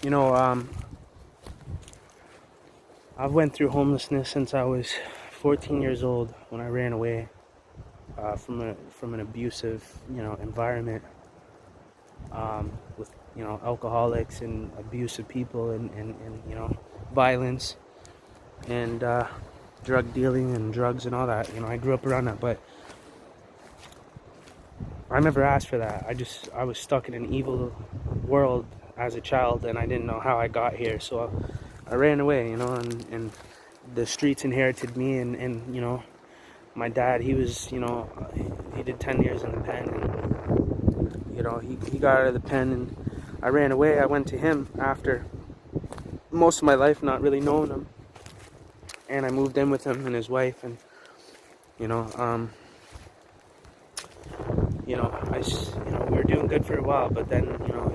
You know, I've went through homelessness since I was 14 years old when I ran away from an abusive, environment, with, alcoholics and abusive people and violence and drug dealing and drugs and all that. I grew up around that, but I never asked for that. I was stuck in an evil world as a child, and I didn't know how I got here. So I ran away, and the streets inherited me, and my dad, he was, he did 10 years in the pen, and, he got out of the pen, and I ran away. I went to him after most of my life not really knowing him, and I moved in with him and his wife, and, we were doing good for a while, but then,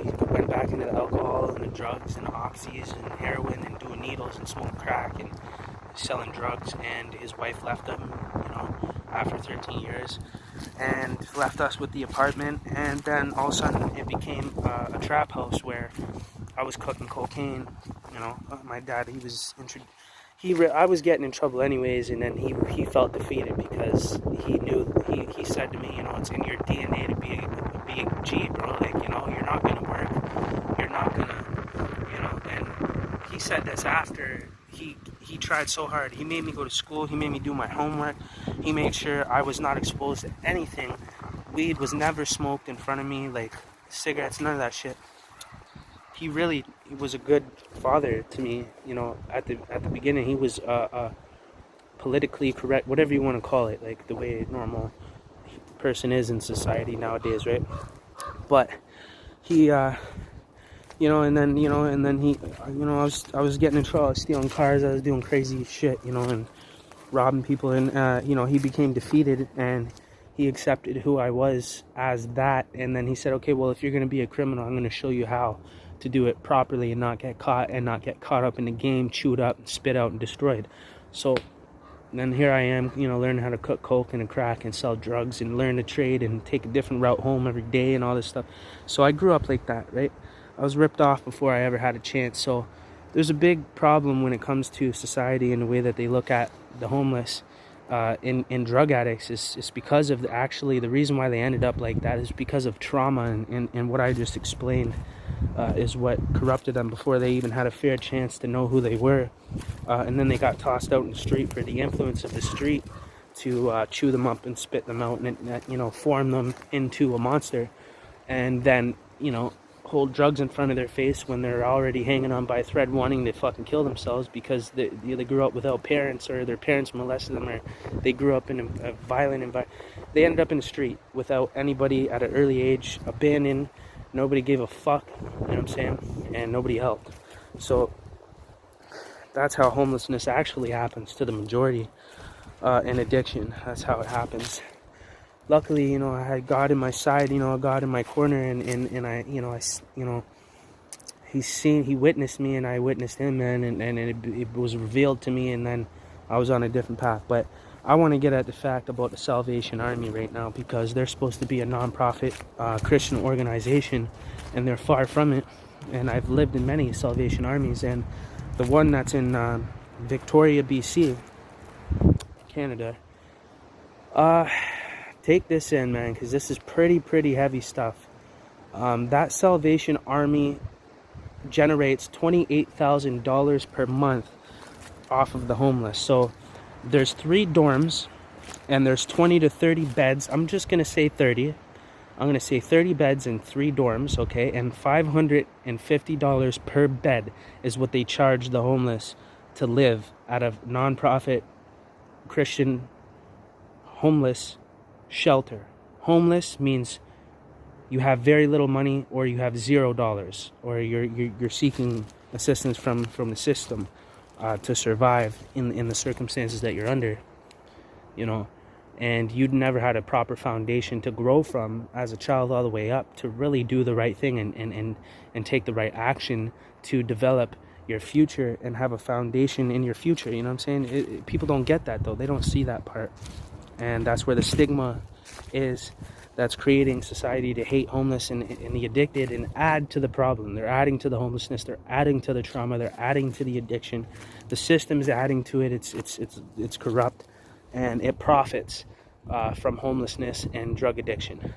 he went back into the alcohol and the drugs and the oxys and heroin and doing needles and smoking crack and selling drugs, and his wife left him, after 13 years, and left us with the apartment, and then all of a sudden it became a trap house where I was cooking cocaine. My dad, I was getting in trouble anyways, and then he felt defeated because he knew, he said to me, it's in your DNA to be a G, bro, like, you're not gonna work, you're not gonna, and he said this after he tried so hard. He made me go to school, he made me do my homework, he made sure I was not exposed to anything. Weed was never smoked in front of me, like cigarettes, none of that shit. He was a good father to me, at the beginning. He was politically correct, whatever you want to call it, like the way a normal person is in society nowadays, right? But he, and then he, I was getting in trouble, I was stealing cars, I was doing crazy shit, and robbing people, and, he became defeated, and he accepted who I was as that, and then he said, okay, well, if you're going to be a criminal, I'm going to show you how to do it properly and not get caught, and not get caught up in the game, chewed up, spit out, and destroyed. So then here I am, learning how to cook coke and crack and sell drugs and learn to trade and take a different route home every day and all this stuff. So I grew up like that, right? I was ripped off before I ever had a chance. So there's a big problem when it comes to society and the way that they look at the homeless in drug addicts is because of the reason why they ended up like that is because of trauma, and what I just explained is what corrupted them before they even had a fair chance to know who they were, and then they got tossed out in the street for the influence of the street to chew them up and spit them out, and form them into a monster, and then hold drugs in front of their face when they're already hanging on by a thread wanting to fucking kill themselves because they grew up without parents, or their parents molested them, or they grew up in a violent environment. They ended up in the street without anybody at an early age, abandoned. Nobody gave a fuck, you know what I'm saying? And nobody helped. So that's how homelessness actually happens to the majority, and addiction. That's how it happens. Luckily, I had God in my side, God in my corner, and I, he witnessed me, and I witnessed him, man, and it was revealed to me, and then I was on a different path. But I want to get at the fact about the Salvation Army right now, because they're supposed to be a non-profit Christian organization, and they're far from it. And I've lived in many Salvation Armies, and the one that's in Victoria, BC, Canada, take this in, man, because this is pretty heavy stuff. That Salvation Army generates $28,000 per month off of the homeless. So there's 3 dorms, and there's 20 to 30 beds. I'm just going to say 30. I'm going to say 30 beds in 3 dorms, okay? And $550 per bed is what they charge the homeless to live at a non-profit Christian homeless shelter. Homeless means you have very little money, or you have $0, or you're seeking assistance from the system to survive in the circumstances that you're under, and you'd never had a proper foundation to grow from as a child all the way up to really do the right thing and take the right action to develop your future and have a foundation in your future. You know what I'm saying? People don't get that, though. They don't see that part. And that's where the stigma is that's creating society to hate homeless and the addicted and add to the problem. They're adding to the homelessness. They're adding to the trauma. They're adding to the addiction. The system's adding to it. It's corrupt, and it profits from homelessness and drug addiction.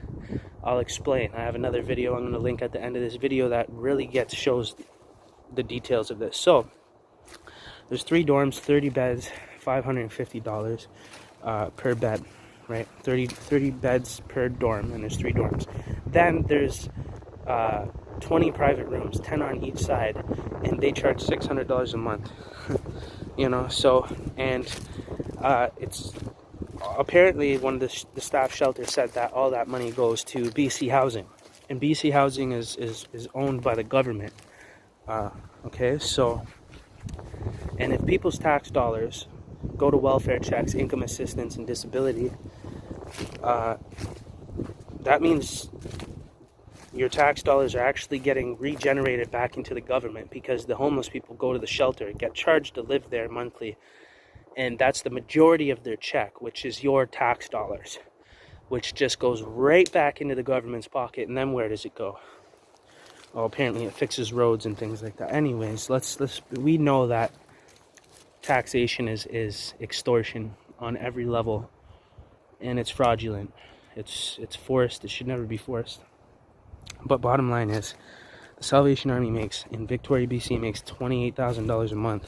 I'll explain. I have another video I'm going to link at the end of this video that really shows the details of this. So there's 3 dorms, 30 beds, $550 per bed, right? 30 beds per dorm, and there's 3 dorms. Then there's 20 private rooms, 10 on each side, and they charge $600 a month. You know, so, and it's apparently one of the staff shelters said that all that money goes to BC Housing, and BC Housing is owned by the government. Okay, so, and if people's tax dollars go to welfare checks, income assistance, and disability, that means your tax dollars are actually getting regenerated back into the government, because the homeless people go to the shelter, get charged to live there monthly, and that's the majority of their check, which is your tax dollars, which just goes right back into the government's pocket. And then where does it go? Well, apparently it fixes roads and things like that. Anyways, we know that taxation is extortion on every level, and it's fraudulent. It's forced. It should never be forced. But bottom line is, the Salvation Army makes, in Victoria, BC, makes $28,000 a month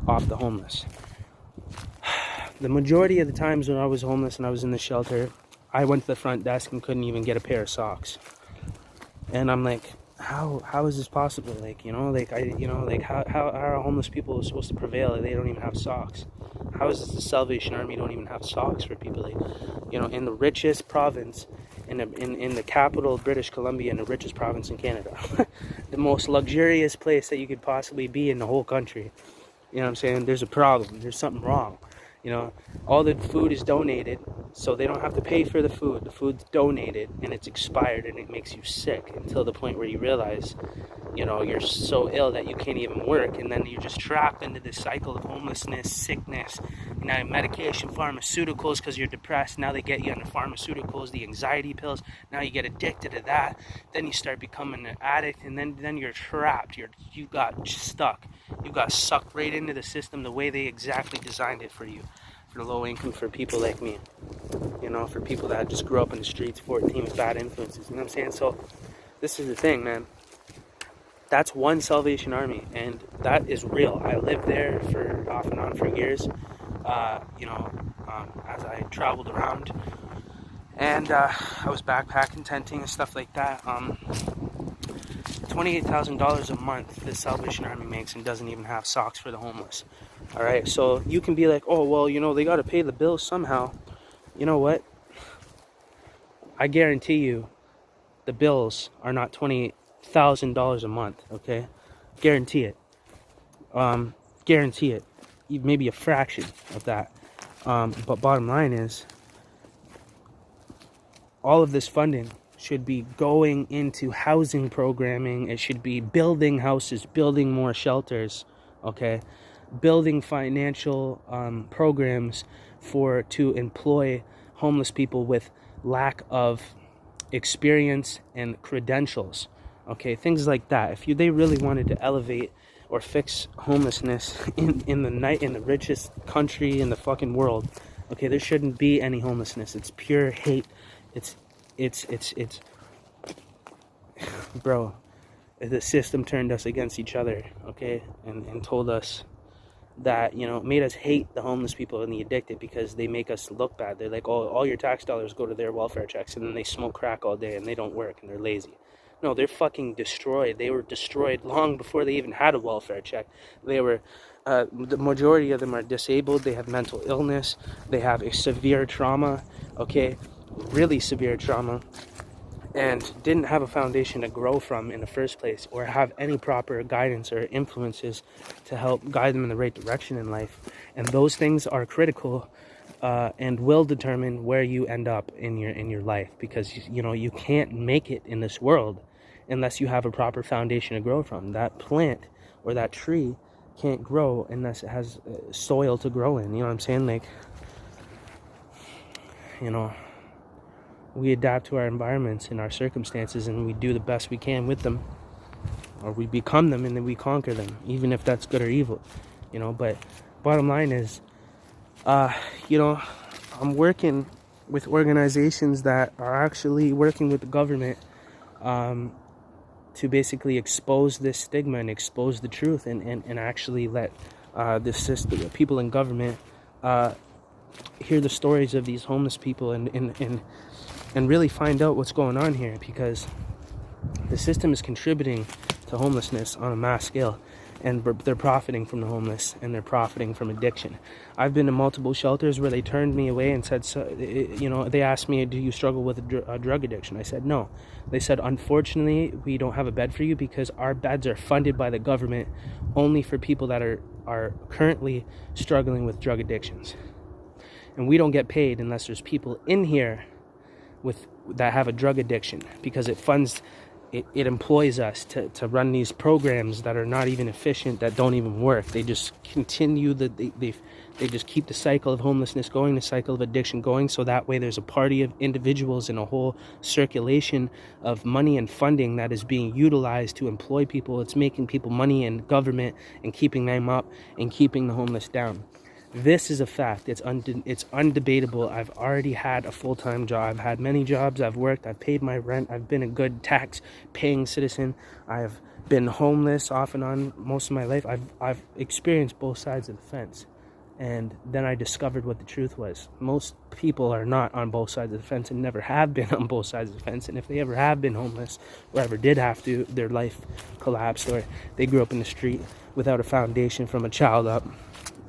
off the homeless. The majority of the times when I was homeless and I was in the shelter, I went to the front desk and couldn't even get a pair of socks. And I'm like, how is this possible? Like, you know, like how are homeless people supposed to prevail if they don't even have socks? How is this the Salvation Army don't even have socks for people? Like, you know, in the richest province, in the capital of British Columbia, in the richest province in Canada, the most luxurious place that you could possibly be in the whole country. You know what I'm saying? There's a problem. There's something wrong. You know, all the food is donated, so they don't have to pay for the food. The food's donated, and it's expired, and it makes you sick until the point where you realize, you know, you're so ill that you can't even work, and then you're just trapped into this cycle of homelessness, sickness, you know, medication, pharmaceuticals, because you're depressed. Now they get you on the pharmaceuticals, the anxiety pills. Now you get addicted to that. Then you start becoming an addict, and then you're trapped. You got stuck. You got sucked right into the system the way they exactly designed it for you. For low income, for people like me, you know, for people that just grew up in the streets, 14 with bad influences, you know what I'm saying? So this is the thing, man. That's one Salvation Army, and that is real. I lived there for off and on for years, you know, as I traveled around, and I was backpacking, tenting, and stuff like that. $28,000 a month the Salvation Army makes, and doesn't even have socks for the homeless. All right, so you can be like, oh, well, you know, they got to pay the bills somehow. You know what? I guarantee you the bills are not $28,000 a month, okay? Guarantee it. Guarantee it. Maybe a fraction of that. But bottom line is, all of this funding should be going into housing programming. It should be building houses, building more shelters, okay? Building financial programs to employ homeless people with lack of experience and credentials, okay? Things like that. If they really wanted to elevate or fix homelessness in the richest country in the fucking world, okay, there shouldn't be any homelessness. It's pure hate. It's bro, the system turned us against each other, okay, and told us that, you know, made us hate the homeless people and the addicted because they make us look bad. They're like, oh, all your tax dollars go to their welfare checks, and then they smoke crack all day and they don't work and they're lazy. No, they're fucking destroyed. They were destroyed long before they even had a welfare check. They were, the majority of them are disabled. They have mental illness. They have a severe trauma, okay, really severe trauma, and didn't have a foundation to grow from in the first place, or have any proper guidance or influences to help guide them in the right direction in life. And those things are critical and will determine where you end up in your life, because you know, you can't make it in this world unless you have a proper foundation to grow from. That plant or that tree can't grow unless it has soil to grow in. You know what I'm saying? Like, you know, we adapt to our environments and our circumstances, and we do the best we can with them, or we become them and then we conquer them, even if that's good or evil, But bottom line is, I'm working with organizations that are actually working with the government to basically expose this stigma and expose the truth, and actually let this system, people in government, hear the stories of these homeless people and really find out what's going on here, because the system is contributing to homelessness on a mass scale, and they're profiting from the homeless, and they're profiting from addiction. I've been to multiple shelters where they turned me away and said, they asked me, do you struggle with a drug addiction? I said no. They said, unfortunately, we don't have a bed for you because our beds are funded by the government only for people that are currently struggling with drug addictions, and we don't get paid unless there's people in here that have a drug addiction, because it employs us to run these programs that are not even efficient, that don't even work. They just continue they just keep the cycle of homelessness going, the cycle of addiction going, so that way there's a party of individuals and a whole circulation of money and funding that is being utilized to employ people. It's making people money and government and keeping them up and keeping the homeless down. This is a fact. It's undebatable. I've already had a full-time job. I've had many jobs. I've worked. I've paid my rent. I've been a good tax-paying citizen. I've been homeless off and on most of my life. I've experienced both sides of the fence. And then I discovered what the truth was. Most people are not on both sides of the fence and never have been on both sides of the fence. And if they ever have been homeless, or ever did have to, their life collapsed, or they grew up in the street without a foundation from a child up,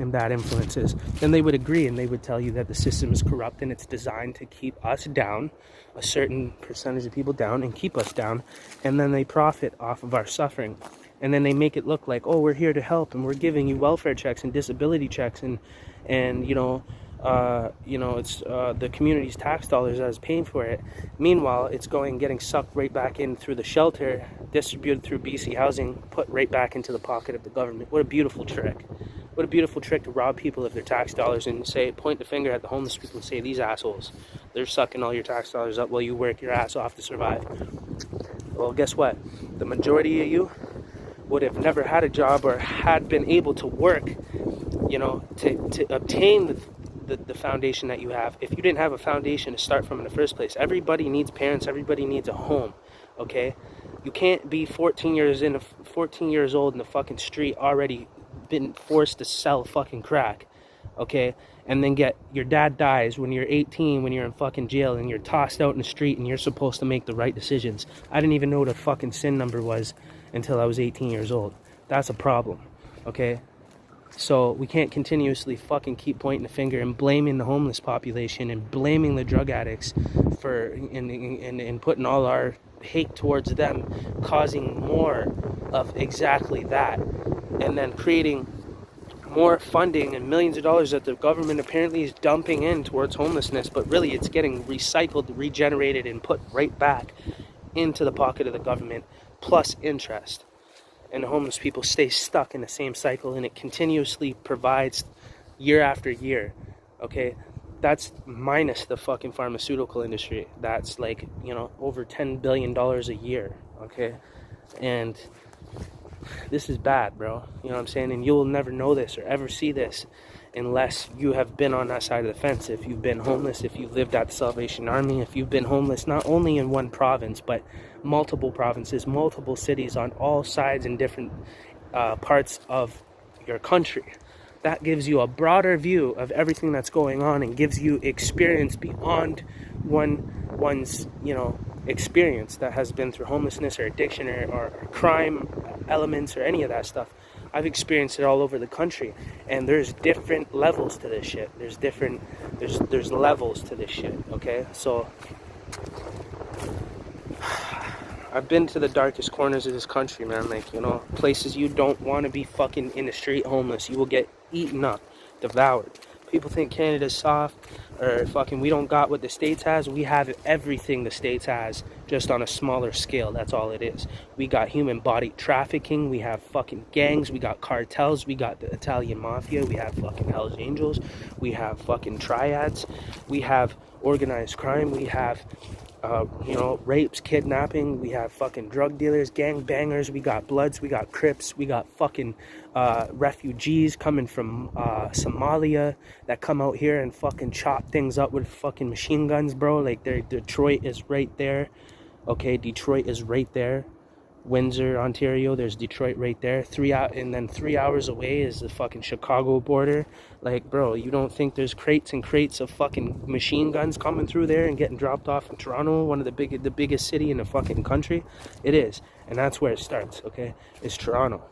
and bad influences, then they would agree, and they would tell you that the system is corrupt and it's designed to keep us down, a certain percentage of people down, and keep us down, and then they profit off of our suffering, and then they make it look like, oh, we're here to help, and we're giving you welfare checks and disability checks, and it's the community's tax dollars that is paying for it. Meanwhile, it's getting sucked right back in through the shelter, distributed through BC Housing, put right back into the pocket of the government. What a beautiful trick. What a beautiful trick to rob people of their tax dollars and point the finger at the homeless people and say, these assholes, they're sucking all your tax dollars up while you work your ass off to survive. Well, guess what? The majority of you would have never had a job or had been able to work, to obtain the foundation that you have, if you didn't have a foundation to start from in the first place. Everybody needs parents. Everybody needs a home, okay? You can't be 14 years old in the fucking street, already been forced to sell fucking crack, okay, and then your dad dies when you're 18, when you're in fucking jail, and you're tossed out in the street, and you're supposed to make the right decisions. I didn't even know what a fucking SIN number was until I was 18 years old. That's a problem, okay? So we can't continuously fucking keep pointing the finger and blaming the homeless population and blaming the drug addicts for and putting all our hate towards them, causing more of exactly that, and then creating more funding and millions of dollars that the government apparently is dumping in towards homelessness, but really it's getting recycled, regenerated, and put right back into the pocket of the government, plus interest. And the homeless people stay stuck in the same cycle, and it continuously provides year after year, okay? That's minus the fucking pharmaceutical industry. That's over $10 billion a year, okay? And this is bad, bro. You know what I'm saying? And you'll never know this or ever see this unless you have been on that side of the fence. If you've been homeless, if you've lived at the Salvation Army, if you've been homeless not only in one province, but multiple provinces, multiple cities on all sides and different parts of your country. That gives you a broader view of everything that's going on and gives you experience beyond one's experience that has been through homelessness or addiction or crime elements or any of that stuff. I've experienced it all over the country, and there's different levels to this shit. There's levels to this shit, okay? So I've been to the darkest corners of this country, man. Places you don't want to be fucking in the street homeless. You will get eaten up, devoured. People think Canada's soft, or fucking we don't got what the States has. We have everything the States has, just on a smaller scale. That's all it is. We got human body trafficking. We have fucking gangs. We got cartels. We got the Italian mafia. We have fucking Hells Angels. We have fucking triads. We have organized crime. We have, rapes, kidnapping. We have fucking drug dealers, gang bangers. We got Bloods. We got Crips. We got fucking refugees coming from Somalia that come out here and fucking chop things up with fucking machine guns, bro. Like, Detroit is right there. Okay, Detroit is right there. Windsor, Ontario, there's Detroit right there. 3 hours away is the fucking Chicago border. Like, bro, you don't think there's crates and crates of fucking machine guns coming through there and getting dropped off in Toronto, one of the biggest city in the fucking country? It is, and that's where it starts. Okay, it's Toronto.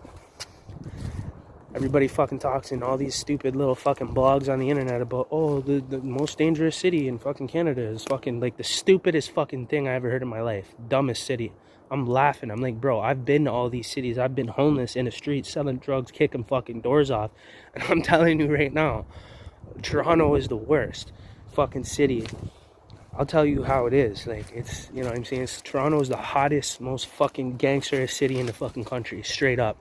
Everybody fucking talks in all these stupid little fucking blogs on the internet about, oh, the most dangerous city in fucking Canada is fucking, like, the stupidest fucking thing I ever heard in my life. Dumbest city. I'm laughing. I'm like, bro, I've been to all these cities. I've been homeless in the streets, selling drugs, kicking fucking doors off. And I'm telling you right now, Toronto is the worst fucking city. I'll tell you how it is. Like, it's, you know what I'm saying? Toronto is the hottest, most fucking gangsterist city in the fucking country, straight up.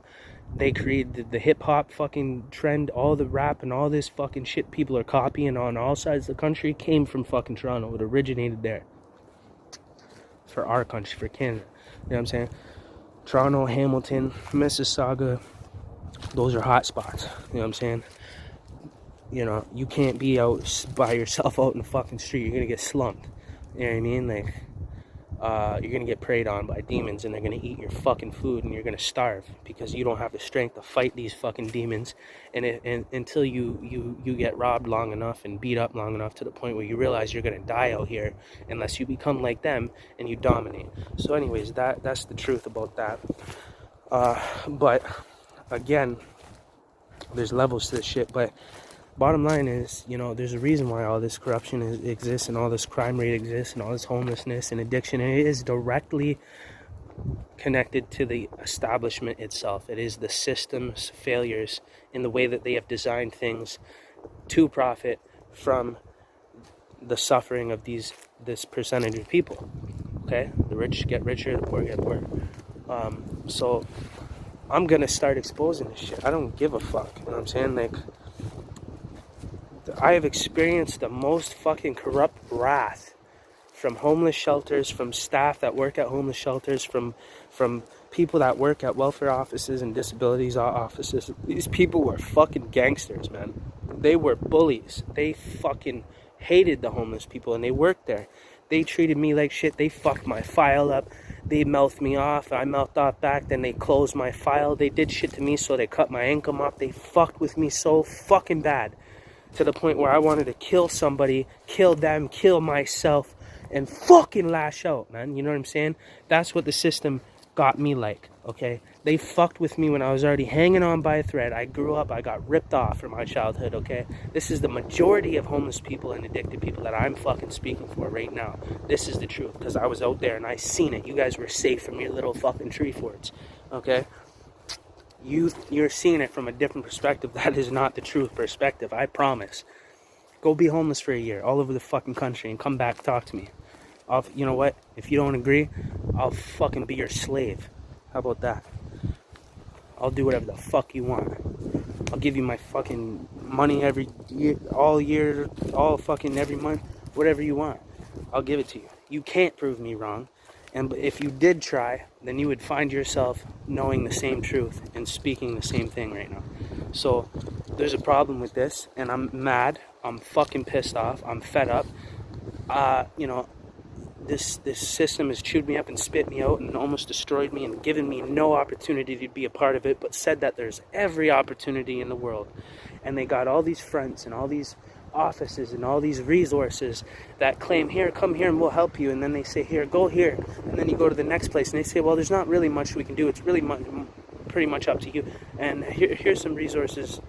They created the hip-hop fucking trend. All the rap and all this fucking shit people are copying on all sides of the country came from fucking Toronto. It originated there. For our country, for Canada. You know what I'm saying? Toronto, Hamilton, Mississauga, those are hot spots. You know what I'm saying? You know, you can't be out by yourself out in the fucking street. You're gonna get slumped. You know what I mean? Like, you're gonna get preyed on by demons, and they're gonna eat your fucking food, and you're gonna starve because you don't have the strength to fight these fucking demons. And until you get robbed long enough and beat up long enough to the point where you realize you're gonna die out here, unless you become like them and you dominate. So, anyways, that's the truth about that. But again, there's levels to this shit. But bottom line is, you know, there's a reason why all this corruption exists and all this crime rate exists and all this homelessness and addiction. And it is directly connected to the establishment itself. It is the system's failures in the way that they have designed things to profit from the suffering of this percentage of people. Okay? The rich get richer, the poor get poorer. So I'm gonna start exposing this shit. I don't give a fuck. You know what I'm saying? Like, I have experienced the most fucking corrupt wrath from homeless shelters, from staff that work at homeless shelters, from people that work at welfare offices and disabilities offices. These people were fucking gangsters, man. They were bullies. They fucking hated the homeless people, and they worked there. They treated me like shit. They fucked my file up. They mouthed me off. I mouthed off back. Then they closed my file. They did shit to me, so they cut my income off. They fucked with me so fucking bad, to the point where I wanted to kill somebody, kill them, kill myself, and fucking lash out, man. You know what I'm saying? That's what the system got me like, okay? They fucked with me when I was already hanging on by a thread. I grew up, I got ripped off from my childhood, okay? This is the majority of homeless people and addicted people that I'm fucking speaking for right now. This is the truth, because I was out there and I seen it. You guys were safe from your little fucking tree forts, okay? You're seeing it from a different perspective. That is not the truth perspective, I promise. Go be homeless for a year all over the fucking country and come back, talk to me. You know what? If you don't agree, I'll fucking be your slave. How about that? I'll do whatever the fuck you want. I'll give you my fucking money every year, all fucking every month, whatever you want. I'll give it to you. You can't prove me wrong. And if you did try, then you would find yourself knowing the same truth and speaking the same thing right now. So there's a problem with this, and I'm mad. I'm fucking pissed off. I'm fed up. This system has chewed me up and spit me out and almost destroyed me and given me no opportunity to be a part of it, but said that there's every opportunity in the world. And they got all these fronts and all these offices and all these resources that claim, here, come here and we'll help you. And then they say, here, go here. And then you go to the next place and they say, well, there's not really much we can do. It's really pretty much up to you. And here's some resources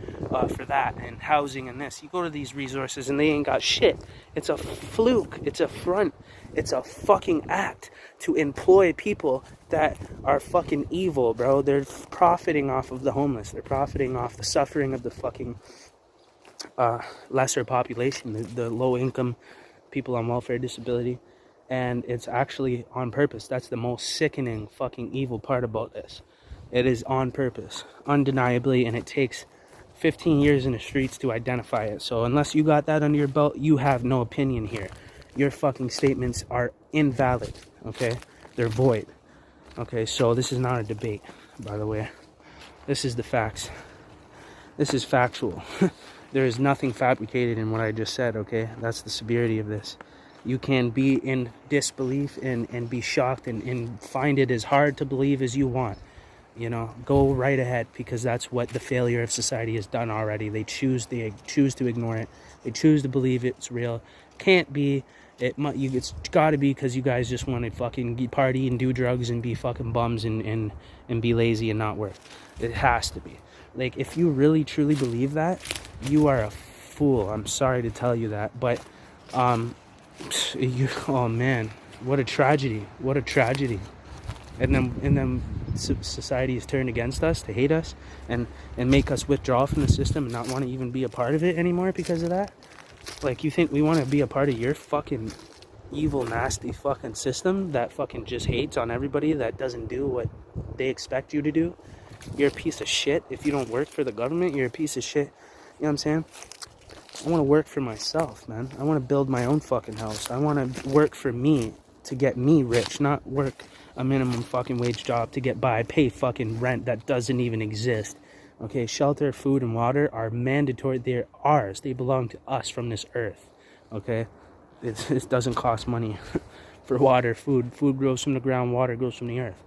for that, and housing and this. You go to these resources and they ain't got shit. It's a fluke. It's a front. It's a fucking act to employ people that are fucking evil, bro. They're profiting off of the homeless. They're profiting off the suffering of the fucking lesser population, the low-income people on welfare, disability. And it's actually on purpose. That's the most sickening fucking evil part about this. It is on purpose, undeniably, and it takes 15 years in the streets to identify it. So unless you got that under your belt, you have no opinion here. your fucking statements are invalid, okay? They're void. Okay, so this is not a debate, by the way. This is the facts. This is factual. There is nothing fabricated in what I just said, okay? That's the severity of this. You can be in disbelief and be shocked and find it as hard to believe as you want. You know, go right ahead, because that's what the failure of society has done already. They choose to ignore it. They choose to believe it's real. Can't be. It's got to be because you guys just want to fucking party and do drugs and be fucking bums and be lazy and not work. It has to be. Like, if you really truly believe that, you are a fool. I'm sorry to tell you that, but oh man, what a tragedy. What a tragedy. And then society has turned against us, to hate us and make us withdraw from the system and not want to even be a part of it anymore because of that. Like, you think we want to be a part of your fucking evil, nasty fucking system that fucking just hates on everybody, that doesn't do what they expect you to do? You're a piece of shit. If you don't work for the government, you're a piece of shit. You know what I'm saying? I want to work for myself, man. I want to build my own fucking house. I want to work for me to get me rich, not work a minimum fucking wage job to get by, pay fucking rent that doesn't even exist. Okay, shelter, food, and water are mandatory. They're ours. They belong to us from this earth. Okay? It doesn't cost money for water, food. Food grows from the ground, water grows from the earth.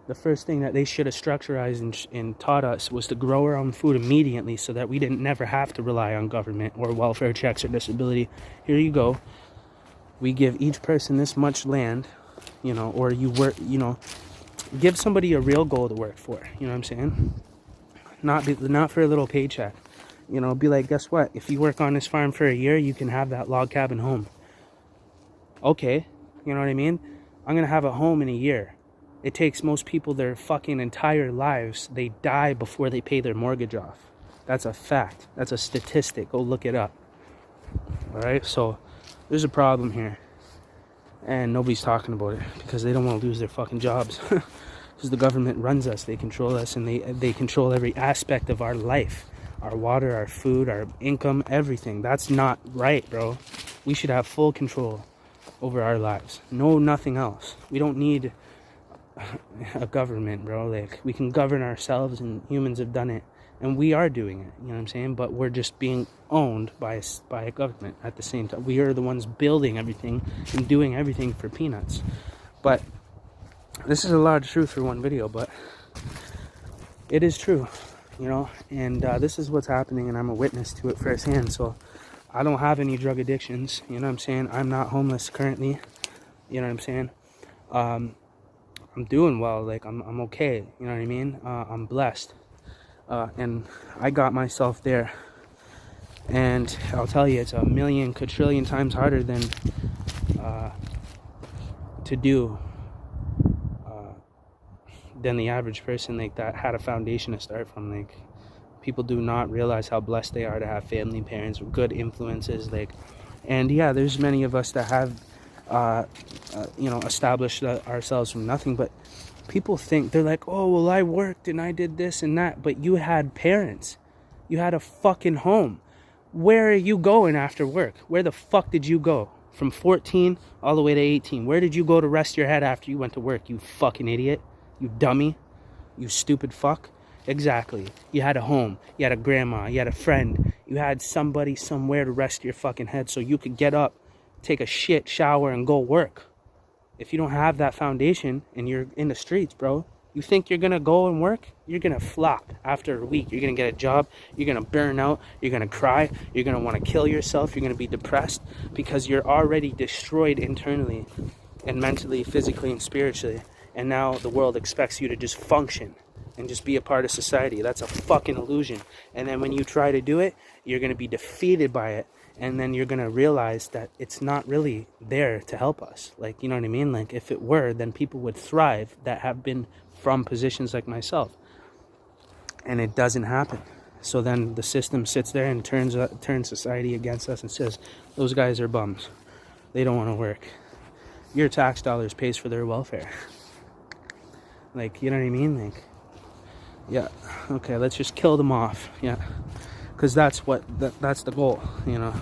The first thing that they should have structurized and taught us was to grow our own food immediately, so that we didn't never have to rely on government or welfare checks or disability. Here you go. We give each person this much land, you know, or you work, you know, give somebody a real goal to work for. You know what I'm saying? Not for a little paycheck. You know, be like, guess what? If you work on this farm for a year, you can have that log cabin home. Okay, you know what I mean? I'm gonna have a home in a year. It takes most people their fucking entire lives. They die before they pay their mortgage off. That's a fact. That's a statistic. Go look it up. All right, so there's a problem here. And nobody's talking about it because they don't want to lose their fucking jobs. Because the government runs us, they control us, and they control every aspect of our life. Our water, our food, our income, everything. That's not right, bro. We should have full control over our lives. No, nothing else. We don't need a government, bro. Like, we can govern ourselves, and humans have done it. And we are doing it, you know what I'm saying? But we're just being owned by a government at the same time. We are the ones building everything and doing everything for peanuts. But this is a lot of truth for one video, but it is true, you know? And this is what's happening, and I'm a witness to it firsthand. So I don't have any drug addictions, you know what I'm saying? I'm not homeless currently, you know what I'm saying? I'm doing well, like, I'm okay, you know what I mean? I'm blessed. And I got myself there, and I'll tell you, it's a million quadrillion times harder than to do than the average person, like, that had a foundation to start from. Like, people do not realize how blessed they are to have family, parents, good influences, like, and yeah, there's many of us that have you know, established ourselves from nothing, but people think, they're like, oh, well, I worked and I did this and that, but you had parents, you had a fucking home. Where are you going after work? Where the fuck did you go? From 14 all the way to 18. Where did you go to rest your head after you went to work, you fucking idiot? You dummy? You stupid fuck? Exactly. You had a home. You had a grandma. You had a friend. You had somebody somewhere to rest your fucking head so you could get up, take a shit, shower, and go work. If you don't have that foundation and you're in the streets, bro, you think you're gonna go and work? You're gonna flop after a week. You're gonna get a job. You're gonna burn out. You're gonna cry. You're gonna want to kill yourself. You're gonna be depressed because you're already destroyed internally and mentally, physically, and spiritually. And now the world expects you to just function and just be a part of society. That's a fucking illusion. And then when you try to do it, you're gonna be defeated by it. And then you're going to realize that it's not really there to help us. Like, you know what I mean? Like, if it were, then people would thrive that have been from positions like myself. And it doesn't happen. So then the system sits there and turns society against us and says, those guys are bums. They don't want to work. Your tax dollars pays for their welfare. Like, you know what I mean? Like, yeah, okay, let's just kill them off. Yeah. Because that's the goal, you know.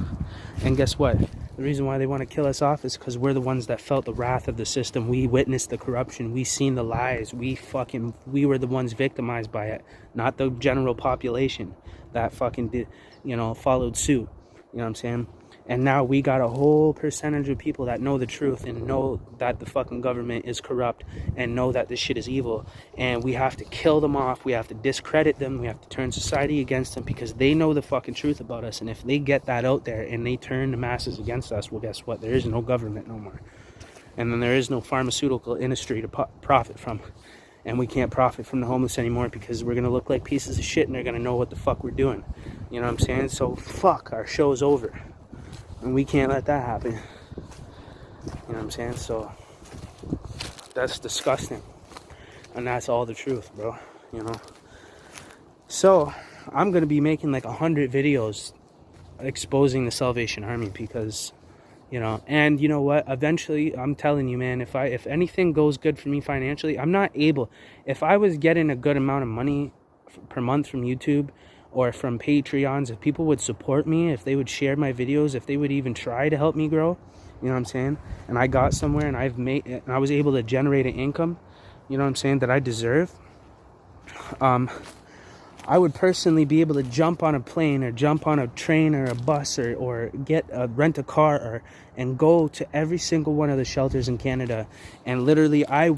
And guess what? The reason why they want to kill us off is because we're the ones that felt the wrath of the system. We witnessed the corruption. We seen the lies. We were the ones victimized by it, not the general population that fucking did, followed suit. You know what I'm saying? And now we got a whole percentage of people that know the truth and know that the fucking government is corrupt and know that this shit is evil. And we have to kill them off. We have to discredit them. We have to turn society against them because they know the fucking truth about us. And if they get that out there and they turn the masses against us, well, guess what? There is no government no more. And then there is no pharmaceutical industry to profit from. And we can't profit from the homeless anymore because we're going to look like pieces of shit and they're going to know what the fuck we're doing. You know what I'm saying? So fuck, our show's over. And we can't let that happen. You know what I'm saying? So that's disgusting. And that's all the truth, bro. So I'm going to be making like 100 videos exposing the Salvation Army because, and you know what? Eventually, I'm telling you, man, if anything goes good for me financially, I'm not able. If I was getting a good amount of money per month from YouTube, or from Patreons, if people would support me, if they would share my videos, if they would even try to help me grow, you know what I'm saying? And I got somewhere and I was able to generate an income, you know what I'm saying, that I deserve. I would personally be able to jump on a plane or jump on a train or a bus or rent a car and go to every single one of the shelters in Canada. And literally, I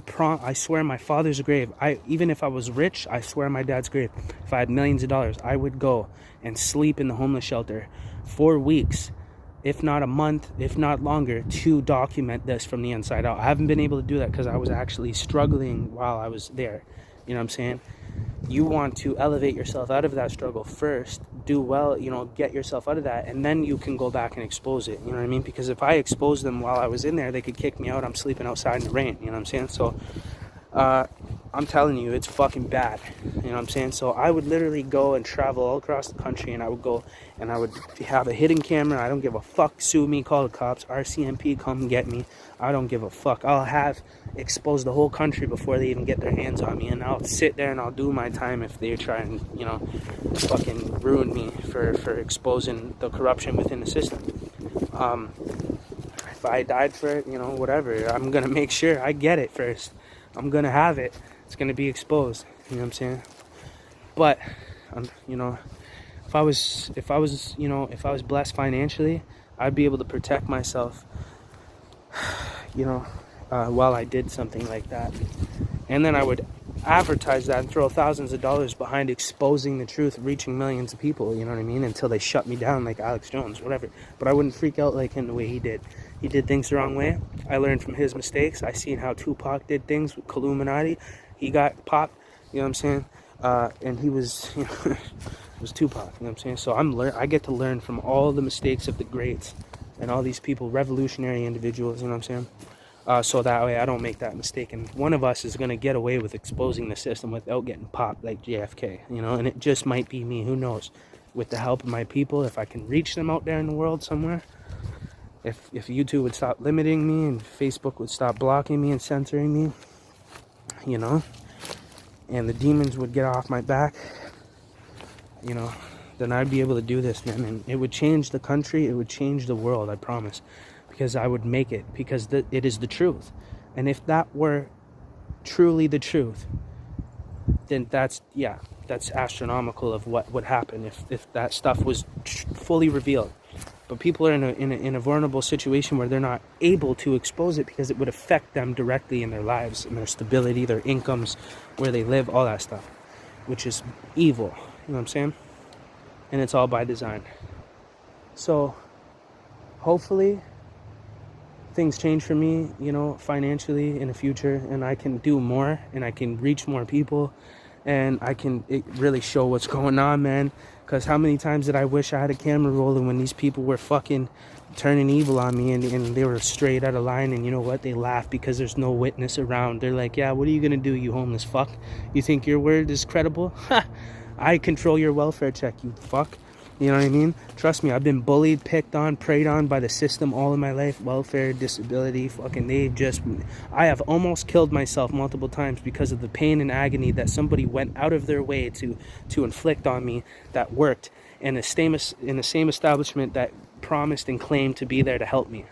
swear my father's grave, even if I was rich, I swear my dad's grave, if I had millions of dollars, I would go and sleep in the homeless shelter for weeks, if not a month, if not longer, to document this from the inside out. I haven't been able to do that because I was actually struggling while I was there. You know what I'm saying? You want to elevate yourself out of that struggle first, do well, get yourself out of that, and then you can go back and expose it, you know what I mean? Because if I exposed them while I was in there, they could kick me out. I'm sleeping outside in the rain, you know what I'm saying? So, I'm telling you, it's fucking bad, you know what I'm saying? So I would literally go and travel all across the country, and I would go and I would have a hidden camera. I don't give a fuck. Sue me, call the cops, RCMP, come get me. I don't give a fuck. I'll have exposed the whole country before they even get their hands on me, and I'll sit there and I'll do my time if they try and, fucking ruin me for exposing the corruption within the system. If I died for it, whatever, I'm gonna make sure I get it first. I'm gonna have it. It's gonna be exposed. You know what I'm saying? But, if I was blessed financially, I'd be able to protect myself, while I did something like that. And then I would advertise that and throw thousands of dollars behind exposing the truth, reaching millions of people, you know what I mean? Until they shut me down like Alex Jones, whatever. But I wouldn't freak out like him the way he did. He did things the wrong way. I learned from his mistakes. I seen how Tupac did things with Illuminati. He got popped, you know what I'm saying? And he was, it was Tupac, you know what I'm saying? So I get to learn from all the mistakes of the greats and all these people, revolutionary individuals, you know what I'm saying? So that way I don't make that mistake. And one of us is going to get away with exposing the system without getting popped like JFK, and it just might be me, who knows? With the help of my people, if I can reach them out there in the world somewhere, if YouTube would stop limiting me and Facebook would stop blocking me and censoring me, and the demons would get off my back, then I'd be able to do this, man. And it would change the country, it would change the world, I promise. Because I would make it, because it is the truth. And if that were truly the truth, then that's astronomical of what would happen if that stuff was fully revealed. But people are in a vulnerable situation where they're not able to expose it because it would affect them directly in their lives and their stability, their incomes, where they live, all that stuff, which is evil. You know what I'm saying? And it's all by design. So hopefully things change for me, financially in the future, and I can do more and I can reach more people and I can really show what's going on, man. Because how many times did I wish I had a camera rolling when these people were fucking turning evil on me and they were straight out of line, and you know what? They laugh because there's no witness around. They're like, yeah, what are you going to do, you homeless fuck? You think your word is credible? Ha! I control your welfare check, you fuck. You know what I mean? Trust me, I've been bullied, picked on, preyed on by the system all of my life. Welfare, disability, I have almost killed myself multiple times because of the pain and agony that somebody went out of their way to inflict on me that worked. And in the same establishment that promised and claimed to be there to help me.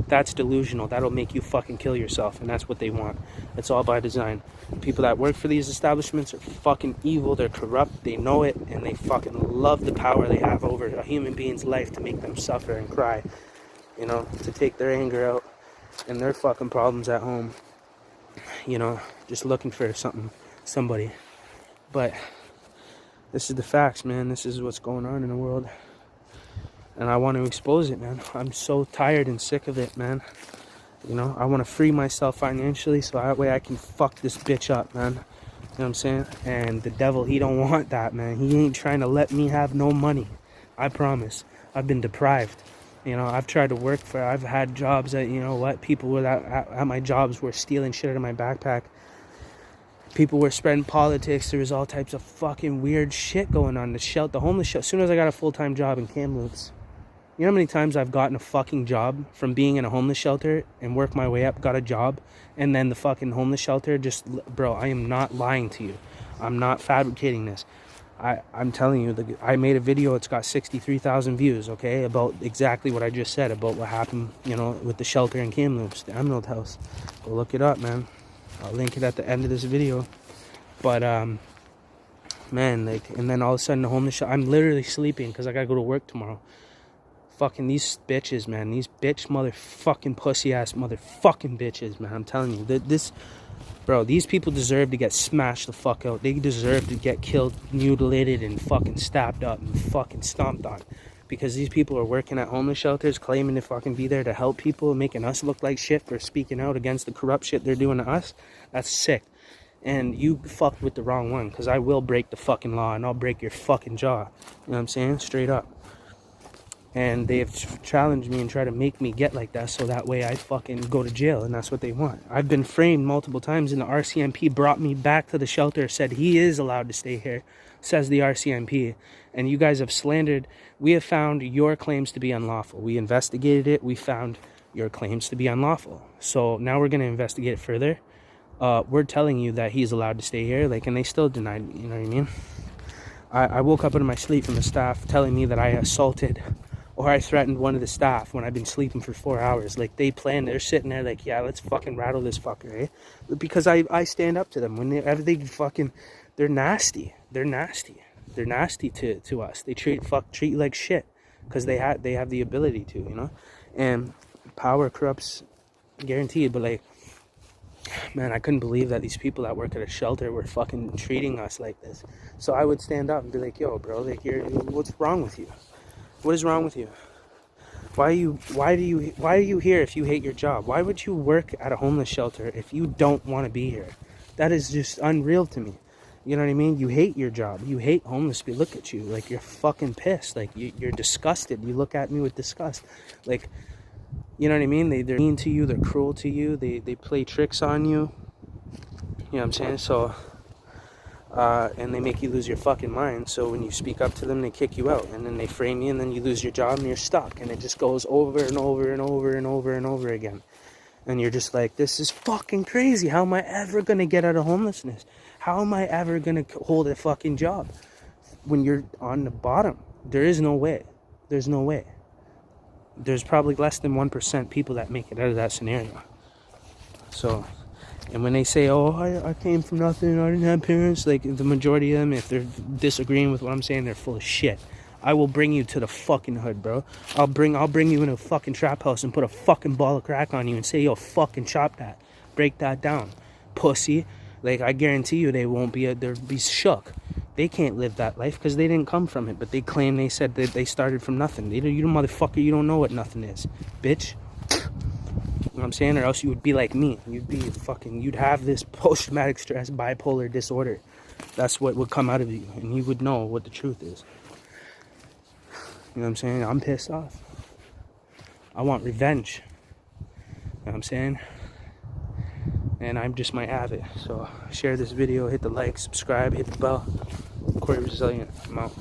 That's delusional. That'll make you fucking kill yourself, and that's what they want. It's all by design. People that work for these establishments are fucking evil. They're corrupt. They know it, and they fucking love the power they have over a human being's life to make them suffer and cry. You know, to take their anger out and their fucking problems at home. You know, just looking for somebody. But this is the facts, man. This is what's going on in the world. And I want to expose it, man. I'm so tired and sick of it, man. You know, I want to free myself financially so that way I can fuck this bitch up, man. You know what I'm saying? And the devil, he don't want that, man. He ain't trying to let me have no money. I promise. I've been deprived. You know, I've tried to work I've had jobs that, you know what, people were at my jobs were stealing shit out of my backpack. People were spreading politics. There was all types of fucking weird shit going on. The homeless shelter. As soon as I got a full-time job in Kamloops, you know how many times I've gotten a fucking job from being in a homeless shelter and worked my way up, got a job, and then the fucking homeless shelter just, bro, I am not lying to you. I'm not fabricating this. I'm telling you, I made a video, it's got 63,000 views, okay, about exactly what I just said, about what happened, you know, with the shelter in Kamloops, the Emerald House. Go look it up, man. I'll link it at the end of this video. But, man, like, and then all of a sudden the homeless shelter, I'm literally sleeping because I gotta go to work tomorrow. Fucking these bitches, man. These bitch motherfucking pussy ass motherfucking bitches, man. I'm telling you. Bro, these people deserve to get smashed the fuck out. They deserve to get killed, mutilated, and fucking stabbed up and fucking stomped on. Because these people are working at homeless shelters, claiming to fucking be there to help people, making us look like shit for speaking out against the corrupt shit they're doing to us. That's sick. And you fucked with the wrong one, because I will break the fucking law and I'll break your fucking jaw. You know what I'm saying? Straight up. And they've challenged me and tried to make me get like that so that way I fucking go to jail, and that's what they want. I've been framed multiple times, and the RCMP brought me back to the shelter, said he is allowed to stay here, says the RCMP. And you guys have slandered. We have found your claims to be unlawful. We investigated it. We found your claims to be unlawful. So now we're going to investigate it further. We're telling you that he's allowed to stay here, like, and they still denied me, you know what I mean? I woke up out of my sleep from the staff telling me that I assaulted or I threatened one of the staff when I've been sleeping for 4 hours. Like, they planned, they're sitting there like, yeah, let's fucking rattle this fucker, eh? Because I stand up to them. Whenever they fucking, they're nasty. They're nasty. They're nasty to us. They treat you like shit. Because they have the ability to, you know? And power corrupts, guaranteed. But, like, man, I couldn't believe that these people that work at a shelter were fucking treating us like this. So I would stand up and be like, yo, bro, like, what's wrong with you? What is wrong with you? Why are you here if you hate your job? Why would you work at a homeless shelter if you don't want to be here? That is just unreal to me. You know what I mean? You hate your job. You hate homeless people. Look at you. Like, you're fucking pissed. Like, you're disgusted. You look at me with disgust. Like, you know what I mean? They're mean to you. They're cruel to you. They play tricks on you. You know what I'm saying? So, and they make you lose your fucking mind. So when you speak up to them, they kick you out. And then they frame you, and then you lose your job, and you're stuck. And it just goes over and over and over and over and over again. And you're just like, this is fucking crazy. How am I ever going to get out of homelessness? How am I ever going to hold a fucking job when you're on the bottom? There is no way. There's no way. There's probably less than 1% people that make it out of that scenario. So, and when they say, oh, I came from nothing, I didn't have parents, like, the majority of them, if they're disagreeing with what I'm saying, they're full of shit. I will bring you to the fucking hood, bro. I'll bring you in a fucking trap house and put a fucking ball of crack on you and say, yo, fucking chop that. Break that down. Pussy. Like, I guarantee you they'll be shook. They can't live that life because they didn't come from it. But they claim they said that they started from nothing. You motherfucker, you don't know what nothing is. Bitch. You know what I'm saying? Or else you would be like me. You'd have this post-traumatic stress bipolar disorder. That's what would come out of you. And you would know what the truth is. You know what I'm saying? I'm pissed off. I want revenge. You know what I'm saying? And I'm just my avid. So share this video, hit the like, subscribe, hit the bell. Corey Resilient. I'm out.